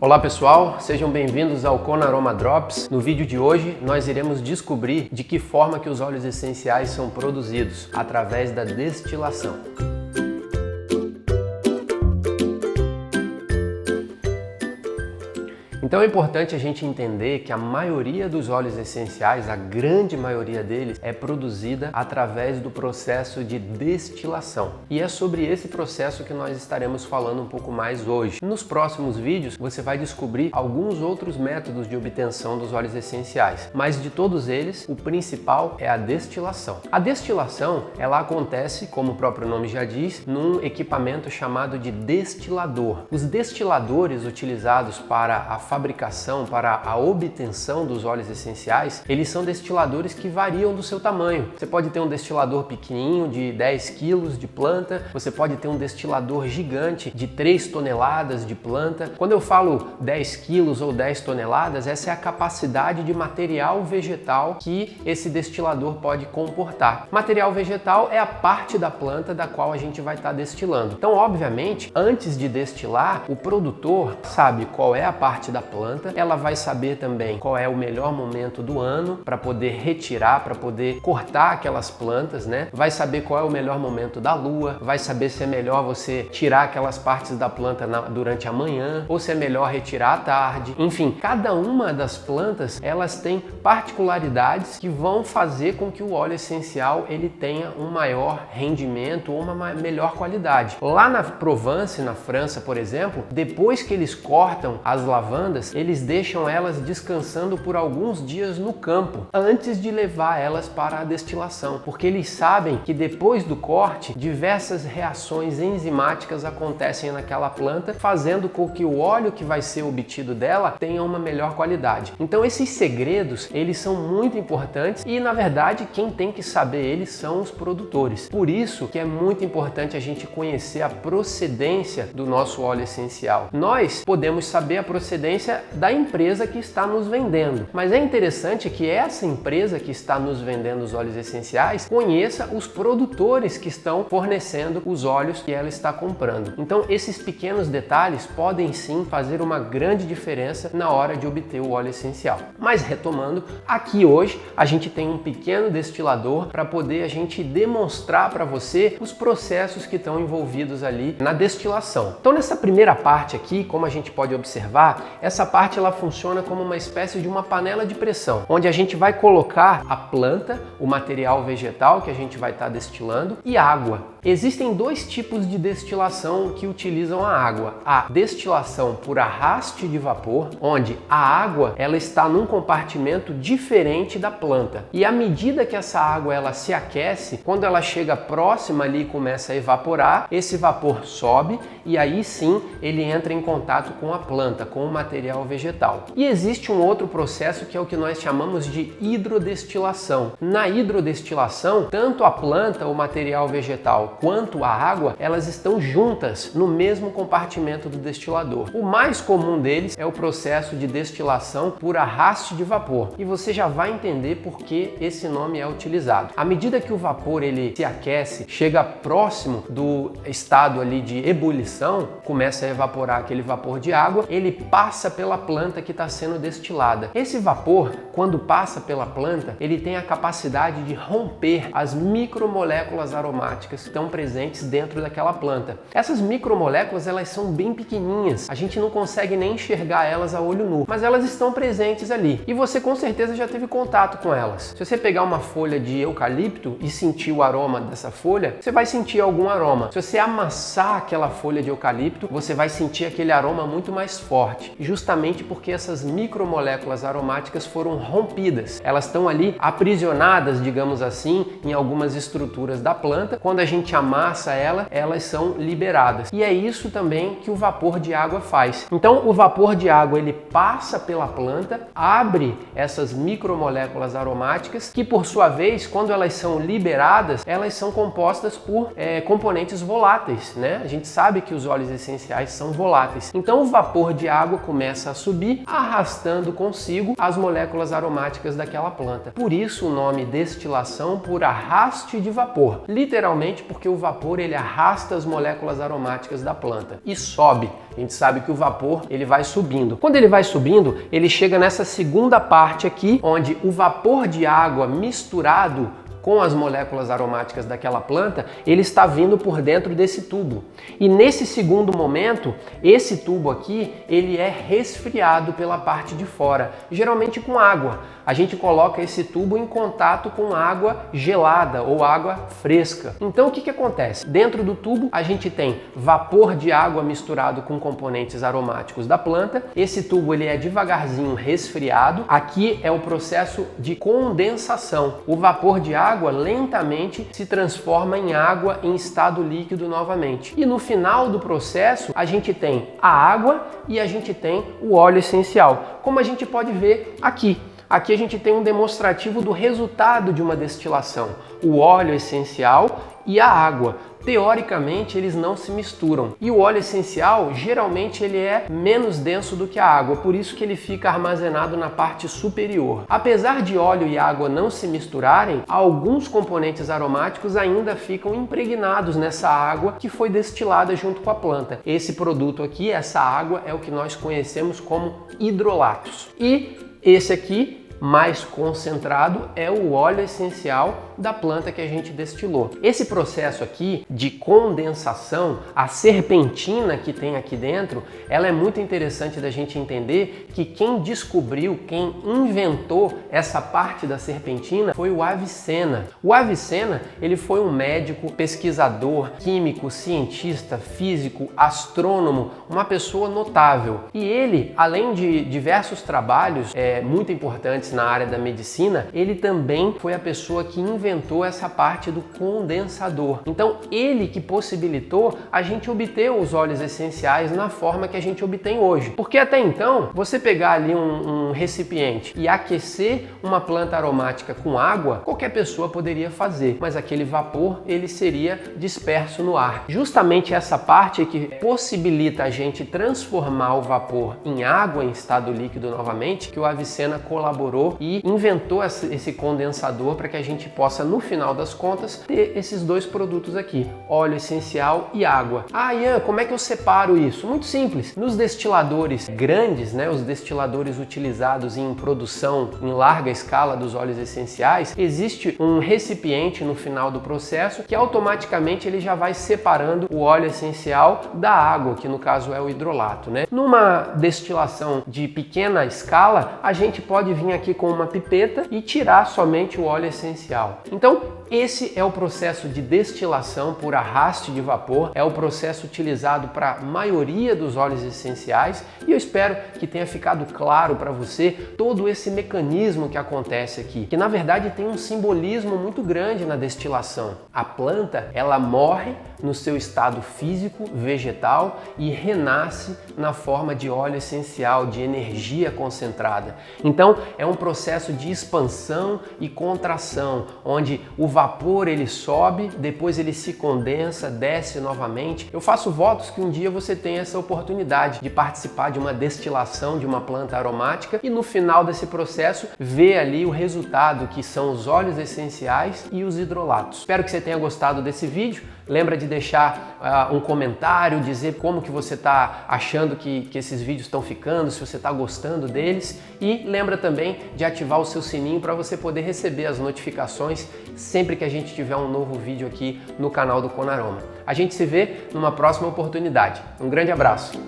Olá pessoal, sejam bem-vindos ao Kona Aroma Drops. No vídeo de hoje nós iremos descobrir de que forma que os óleos essenciais são produzidos, através da destilação. Então é importante a gente entender que a maioria dos óleos essenciais, a grande maioria deles, é produzida através do processo de destilação. E é sobre esse processo que nós estaremos falando um pouco mais hoje. Nos próximos vídeos você vai descobrir alguns outros métodos de obtenção dos óleos essenciais, mas de todos eles, o principal é a destilação. A destilação, ela acontece, como o próprio nome já diz, num equipamento chamado de destilador. Os destiladores utilizados para a fabricação, para a obtenção dos óleos essenciais, eles são destiladores que variam do seu tamanho. Você pode ter um destilador pequenininho de 10 quilos de planta, você pode ter um destilador gigante de 3 toneladas de planta. Quando eu falo 10 quilos ou 10 toneladas, essa é a capacidade de material vegetal que esse destilador pode comportar. Material vegetal é a parte da planta da qual a gente vai estar destilando. Então, obviamente, antes de destilar, o produtor sabe qual é a parte da planta, ela vai saber também qual é o melhor momento do ano para poder retirar, para poder cortar aquelas plantas, né? Vai saber qual é o melhor momento da lua, vai saber se é melhor você tirar aquelas partes da planta durante a manhã ou se é melhor retirar à tarde. Enfim, cada uma das plantas, elas têm particularidades que vão fazer com que o óleo essencial ele tenha um maior rendimento ou uma melhor qualidade. Lá na Provence, na França, por exemplo, depois que eles cortam as lavandas, eles deixam elas descansando por alguns dias no campo antes de levar elas para a destilação, porque eles sabem que depois do corte diversas reações enzimáticas acontecem naquela planta, fazendo com que o óleo que vai ser obtido dela tenha uma melhor qualidade. Então esses segredos, eles são muito importantes e na verdade quem tem que saber eles são os produtores. Por isso que é muito importante a gente conhecer a procedência do nosso óleo essencial. Nós podemos saber a procedência da empresa que está nos vendendo. Mas é interessante que essa empresa que está nos vendendo os óleos essenciais conheça os produtores que estão fornecendo os óleos que ela está comprando. Então esses pequenos detalhes podem sim fazer uma grande diferença na hora de obter o óleo essencial. Mas retomando, aqui hoje a gente tem um pequeno destilador para poder a gente demonstrar para você os processos que estão envolvidos ali na destilação. Então nessa primeira parte aqui, como a gente pode observar, essa parte ela funciona como uma espécie de uma panela de pressão, onde a gente vai colocar a planta, o material vegetal que a gente vai estar destilando e água. Existem dois tipos de destilação que utilizam a água. A destilação por arraste de vapor, onde a água ela está num compartimento diferente da planta. E à medida que essa água ela se aquece, quando ela chega próxima ali e começa a evaporar, esse vapor sobe e aí sim ele entra em contato com a planta, com o material vegetal. E existe um outro processo que é o que nós chamamos de hidrodestilação. Na hidrodestilação, tanto a planta, o material vegetal, quanto a água, elas estão juntas no mesmo compartimento do destilador. O mais comum deles é o processo de destilação por arraste de vapor. E você já vai entender por que esse nome é utilizado. À medida que o vapor ele se aquece, chega próximo do estado ali de ebulição, começa a evaporar aquele vapor de água, ele passa pela planta que está sendo destilada. Esse vapor, quando passa pela planta, ele tem a capacidade de romper as micromoléculas aromáticas que estão presentes dentro daquela planta. Essas micromoléculas, elas são bem pequenininhas, a gente não consegue nem enxergar elas a olho nu, mas elas estão presentes ali e você com certeza já teve contato com elas. Se você pegar uma folha de eucalipto e sentir o aroma dessa folha, você vai sentir algum aroma. Se você amassar aquela folha de eucalipto, você vai sentir aquele aroma muito mais forte, justamente porque essas micromoléculas aromáticas foram rompidas. Elas estão ali aprisionadas, digamos assim, em algumas estruturas da planta. Quando a gente amassa ela, elas são liberadas. E é isso também que o vapor de água faz. Então, o vapor de água ele passa pela planta, abre essas micromoléculas aromáticas, que por sua vez, quando elas são liberadas, elas são compostas por componentes voláteis, né? A gente sabe que os óleos essenciais são voláteis. Então, o vapor de água começa a subir, arrastando consigo as moléculas aromáticas daquela planta. Por isso o nome destilação por arraste de vapor. Literalmente porque porque o vapor ele arrasta as moléculas aromáticas da planta e sobe. A gente sabe que o vapor ele vai subindo. Quando ele vai subindo, ele chega nessa segunda parte aqui, onde o vapor de água misturado com as moléculas aromáticas daquela planta, ele está vindo por dentro desse tubo. E nesse segundo momento, esse tubo aqui, ele é resfriado pela parte de fora, geralmente com água. A gente coloca esse tubo em contato com água gelada ou água fresca. Então o que acontece? Dentro do tubo a gente tem vapor de água misturado com componentes aromáticos da planta. Esse tubo ele é devagarzinho resfriado. Aqui é o processo de condensação. O vapor de água lentamente se transforma em água em estado líquido novamente. E no final do processo a gente tem a água e a gente tem o óleo essencial, como a gente pode ver aqui. Aqui a gente tem um demonstrativo do resultado de uma destilação, o óleo essencial e a água. Teoricamente eles não se misturam e o óleo essencial geralmente ele é menos denso do que a água, por isso que ele fica armazenado na parte superior. Apesar de óleo e água não se misturarem, alguns componentes aromáticos ainda ficam impregnados nessa água que foi destilada junto com a planta. Esse produto aqui, essa água, é o que nós conhecemos como hidrolatos. E esse aqui, mais concentrado, é o óleo essencial da planta que a gente destilou. Esse processo aqui de condensação, a serpentina que tem aqui dentro, ela é muito interessante da gente entender que quem descobriu, quem inventou essa parte da serpentina foi o Avicenna. O Avicenna, ele foi um médico, pesquisador, químico, cientista, físico, astrônomo, uma pessoa notável. E ele, além de diversos trabalhos muito importantes na área da medicina, ele também foi a pessoa que inventou essa parte do condensador. Então, ele que possibilitou a gente obter os óleos essenciais na forma que a gente obtém hoje. Porque até então, você pegar ali um recipiente e aquecer uma planta aromática com água, qualquer pessoa poderia fazer, mas aquele vapor ele seria disperso no ar. Justamente essa parte que possibilita a gente transformar o vapor em água em estado líquido novamente, que o Avicenna colaborou e inventou esse condensador para que a gente possa, no final das contas, ter esses dois produtos aqui, óleo essencial e água. Ah, Ian, como é que eu separo isso? Muito simples. Nos destiladores grandes, né, os destiladores utilizados em produção em larga escala dos óleos essenciais, existe um recipiente no final do processo que automaticamente ele já vai separando o óleo essencial da água, que no caso é o hidrolato, né? Numa destilação de pequena escala, a gente pode vir aqui com uma pipeta e tirar somente o óleo essencial. Então, esse é o processo de destilação por arraste de vapor, é o processo utilizado para a maioria dos óleos essenciais e eu espero que tenha ficado claro para você todo esse mecanismo que acontece aqui, que na verdade tem um simbolismo muito grande na destilação. A planta, ela morre no seu estado físico, vegetal e renasce na forma de óleo essencial, de energia concentrada. Então, é um processo de expansão e contração, onde o vapor ele sobe, depois ele se condensa, desce novamente. Eu faço votos que um dia você tenha essa oportunidade de participar de uma destilação de uma planta aromática e no final desse processo ver ali o resultado, que são os óleos essenciais e os hidrolatos. Espero que você tenha gostado desse vídeo. Lembra de deixar um comentário, dizer como que você está achando que esses vídeos estão ficando, se você está gostando deles. E lembra também de ativar o seu sininho para você poder receber as notificações sempre que a gente tiver um novo vídeo aqui no canal do Conaroma. A gente se vê numa próxima oportunidade. Um grande abraço!